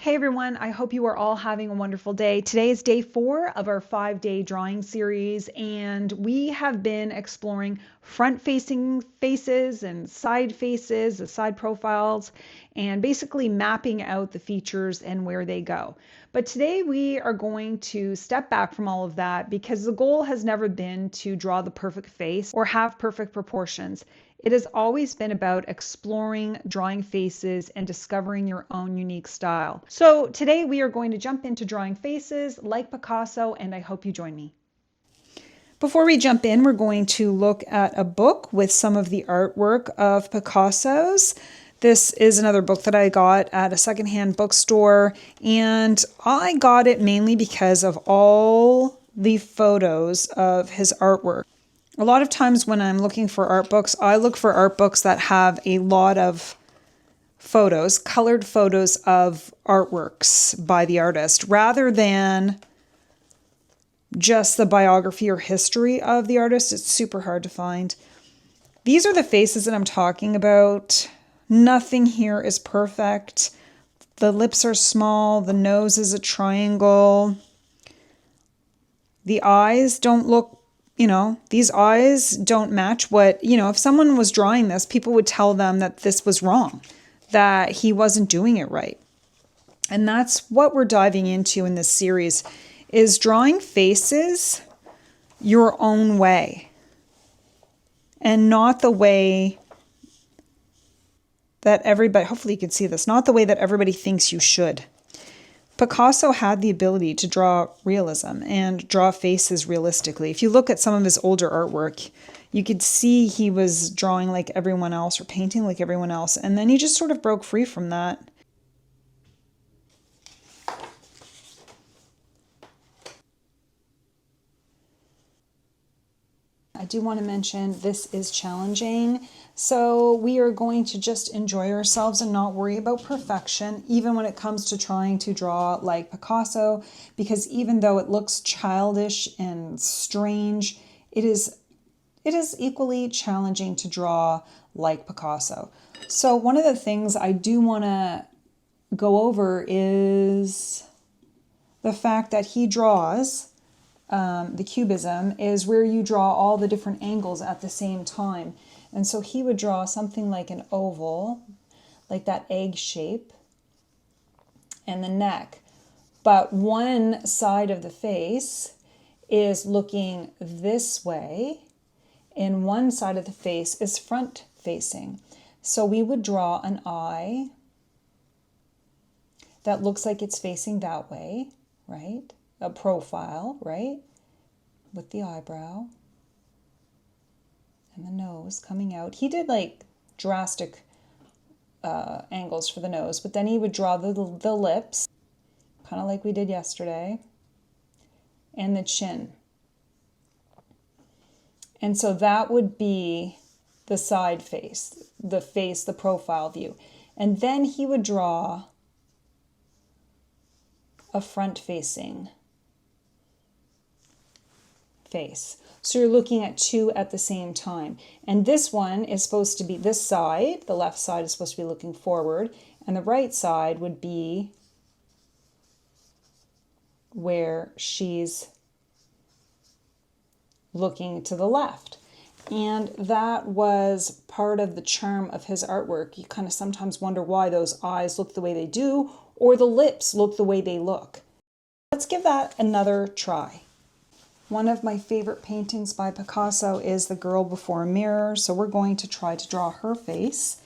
Hey everyone, I hope you are all having a wonderful day. Today is day 4 of our 5-day drawing series, and we have been exploring front-facing faces and side faces, the side profiles, and basically mapping out the features and where they go. But today we are going to step back from all of that because the goal has never been to draw the perfect face or have perfect proportions. It has always been about exploring, drawing faces, and discovering your own unique style. So today we are going to jump into drawing faces like Picasso, and I hope you join me. Before we jump in, we're going to look at a book with some of the artwork of Picasso's. This is another book that I got at a secondhand bookstore, and I got it mainly because of all the photos of his artwork. A lot of times when I'm looking for art books, I look for art books that have a lot of photos, colored photos of artworks by the artist, rather than just the biography or history of the artist. It's super hard to find. These are the faces that I'm talking about. Nothing here is perfect. The lips are small. The nose is a triangle. The eyes don't look, these eyes don't match what, if someone was drawing this, people would tell them that this was wrong, that he wasn't doing it right. And that's what we're diving into in this series, is drawing faces your own way and not the way that everybody, hopefully you can see this, not the way that everybody thinks you should. Picasso had the ability to draw realism and draw faces realistically. If you look at some of his older artwork, you could see he was drawing like everyone else or painting like everyone else. And then he just sort of broke free from that. I do want to mention this is challenging. So we are going to just enjoy ourselves and not worry about perfection, even when it comes to trying to draw like Picasso, because even though it looks childish and strange, it is equally challenging to draw like Picasso. So one of the things I do want to go over is the fact that he draws the cubism is where you draw all the different angles at the same time. And so he would draw something like an oval, like that egg shape, and the neck. But one side of the face is looking this way, and one side of the face is front facing. So we would draw an eye that looks like it's facing that way, right? A profile, right? With the eyebrow and the nose coming out. He did like drastic angles for the nose, but then he would draw the lips, kind of like we did yesterday, and the chin. And so that would be the side face, the profile view. And then he would draw a front-facing face. So you're looking at two at the same time. And this one is supposed to be, this side, the left side is supposed to be looking forward, and the right side would be where she's looking to the left. And that was part of the charm of his artwork. You kind of sometimes wonder why those eyes look the way they do, or the lips look the way they look. Let's give that another try. One of my favorite paintings by Picasso is The Girl Before a Mirror. So we're going to try to draw her face,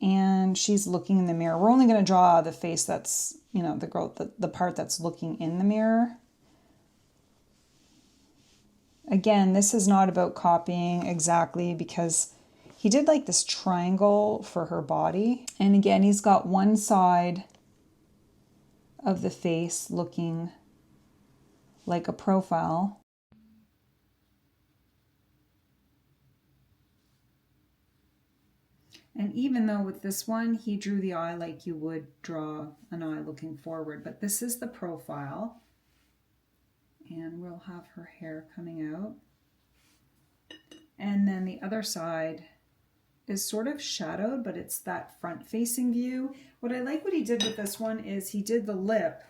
and she's looking in the mirror. We're only going to draw the face that's, the girl, the part that's looking in the mirror. Again, this is not about copying exactly, because he did like this triangle for her body. And again, he's got one side of the face looking like a profile. And even though with this one, he drew the eye like you would draw an eye looking forward, but this is the profile. And we'll have her hair coming out. And then the other side is sort of shadowed, but it's that front facing view. What I like what he did with this one is he did the lip.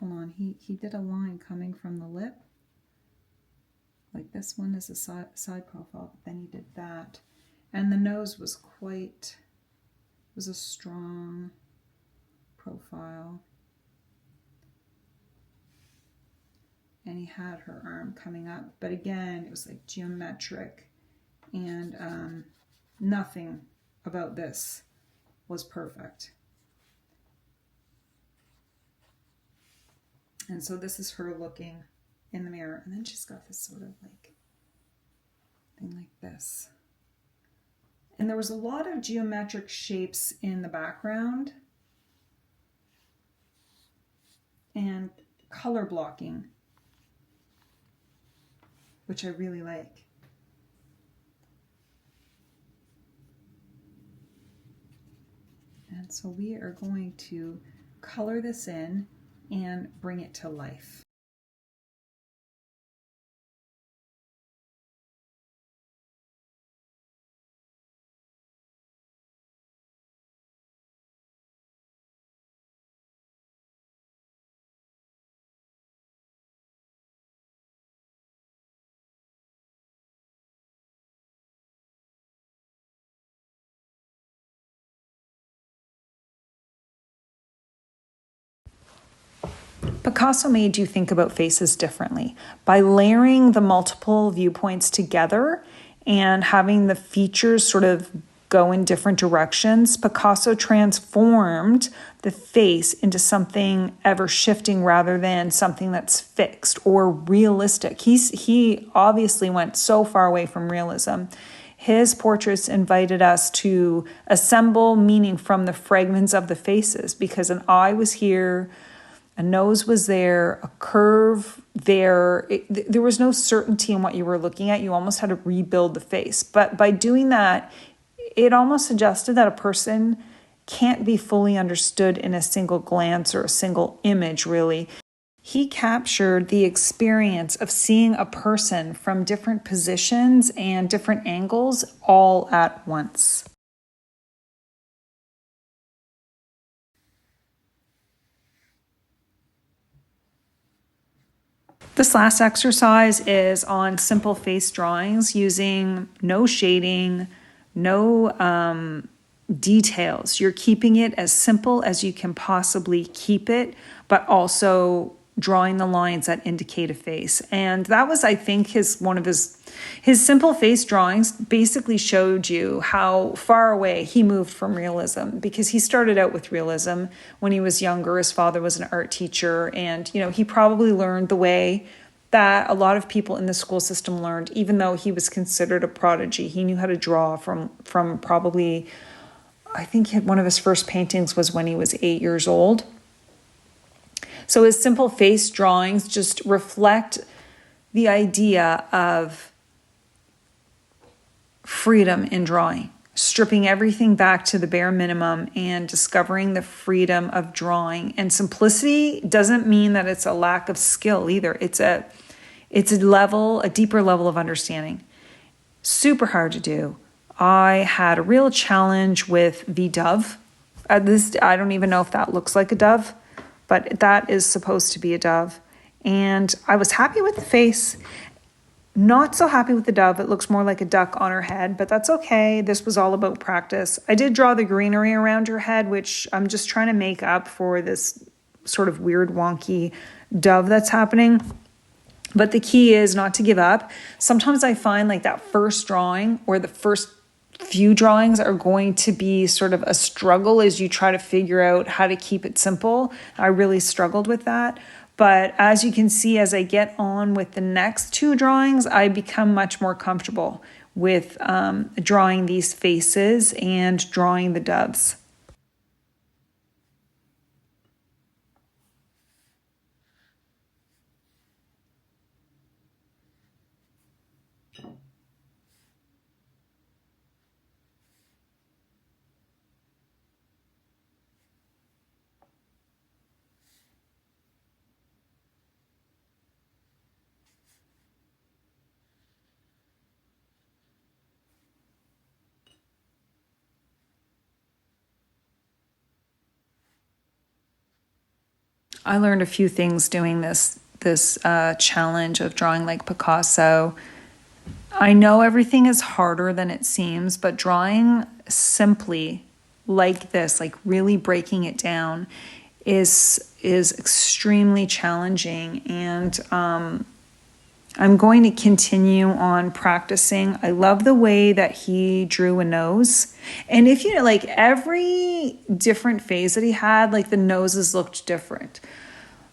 Hold on, he did a line coming from the lip. Like this one is a side profile, but then he did that. And the nose was a strong profile. And he had her arm coming up, but again, it was like geometric, and nothing about this was perfect. And so this is her looking in the mirror, and then she's got this sort of like thing like this. And there was a lot of geometric shapes in the background and color blocking, which I really like. And so we are going to color this in and bring it to life. Picasso made you think about faces differently by layering the multiple viewpoints together and having the features sort of go in different directions. Picasso transformed the face into something ever shifting rather than something that's fixed or realistic. He obviously went so far away from realism. His portraits invited us to assemble meaning from the fragments of the faces, because an eye was here, a nose was there, a curve there. There was no certainty in what you were looking at. You almost had to rebuild the face. But by doing that, it almost suggested that a person can't be fully understood in a single glance or a single image, really. He captured the experience of seeing a person from different positions and different angles all at once. This last exercise is on simple face drawings using no shading, no details. You're keeping it as simple as you can possibly keep it, but also drawing the lines that indicate a face. And that was, I think, one of his simple face drawings basically showed you how far away he moved from realism, because he started out with realism when he was younger. His father was an art teacher, and he probably learned the way that a lot of people in the school system learned, even though he was considered a prodigy. He knew how to draw from probably, I think one of his first paintings was when he was 8 years old. So his simple face drawings just reflect the idea of freedom in drawing, stripping everything back to the bare minimum and discovering the freedom of drawing. And simplicity doesn't mean that it's a lack of skill either. It's a deeper level of understanding. Super hard to do. I had a real challenge with the dove. I don't even know if that looks like a dove, but that is supposed to be a dove. And I was happy with the face. Not so happy with the dove. It looks more like a duck on her head, but that's okay. This was all about practice. I did draw the greenery around her head, which I'm just trying to make up for this sort of weird, wonky dove that's happening. But the key is not to give up. Sometimes I find like that first drawing or the first few drawings are going to be sort of a struggle as you try to figure out how to keep it simple. I really struggled with that. But as you can see, as I get on with the next two drawings, I become much more comfortable with drawing these faces and drawing the doves. I learned a few things doing this challenge of drawing like Picasso. I know everything is harder than it seems, but drawing simply like this, like really breaking it down, is extremely challenging. And I'm going to continue on practicing. I love the way that he drew a nose. And if you know, like every different phase that he had, like the noses looked different.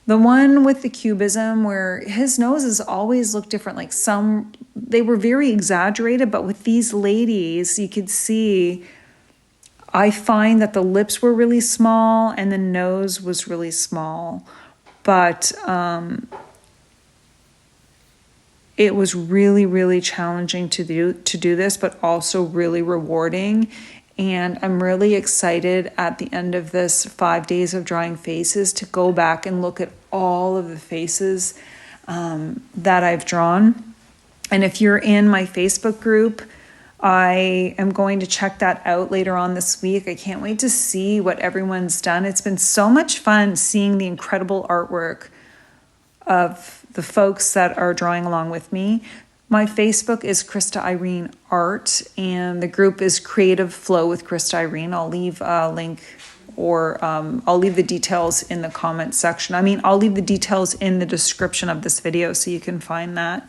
The one with the cubism where his noses always looked different, like they were very exaggerated, but with these ladies, you could see, I find that the lips were really small and the nose was really small. But it was really, really challenging to do this, but also really rewarding. And I'm really excited at the end of this 5 days of drawing faces to go back and look at all of the faces that I've drawn. And if you're in my Facebook group, I am going to check that out later on this week. I can't wait to see what everyone's done. It's been so much fun seeing the incredible artwork of the folks that are drawing along with me. My Facebook is Krista Irene Art, and the group is Creative Flow with Krista Irene. I'll leave a link, or I'll leave the details in the comment section. I'll leave the details in the description of this video so you can find that.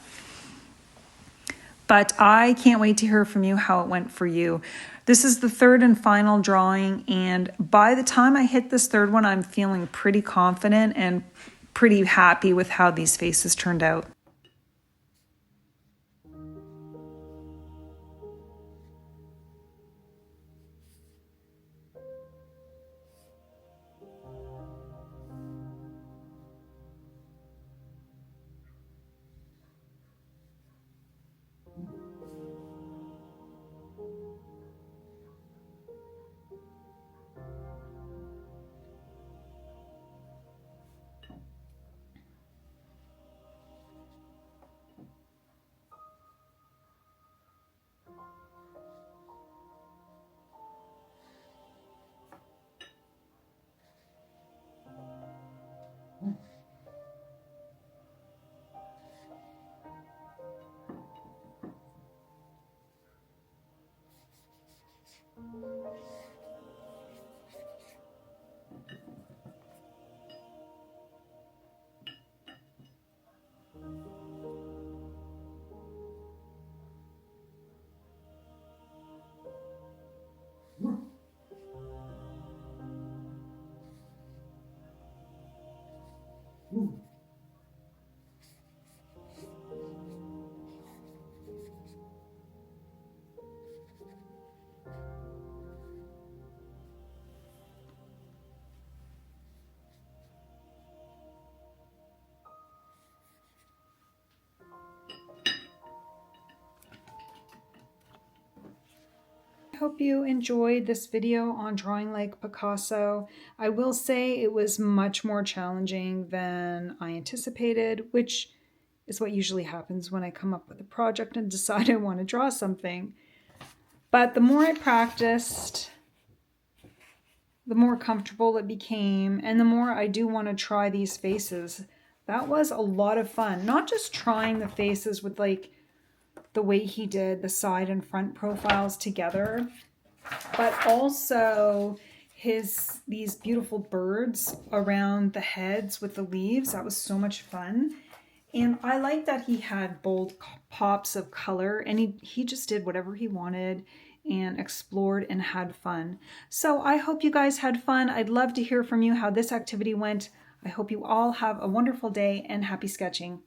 But I can't wait to hear from you how it went for you. This is the third and final drawing, and by the time I hit this third one, I'm feeling pretty confident and pretty happy with how these faces turned out. I hope you enjoyed this video on drawing like Picasso. I will say it was much more challenging than I anticipated, which is what usually happens when I come up with a project and decide I want to draw something. But the more I practiced, the more comfortable it became, and the more I do want to try these faces. That was a lot of fun. Not just trying the faces with like the way he did the side and front profiles together, but also these beautiful birds around the heads with the leaves. That was so much fun. And I like that he had bold pops of color, and he just did whatever he wanted and explored and had fun. So I hope you guys had fun. I'd love to hear from you how this activity went. I hope you all have a wonderful day and happy sketching.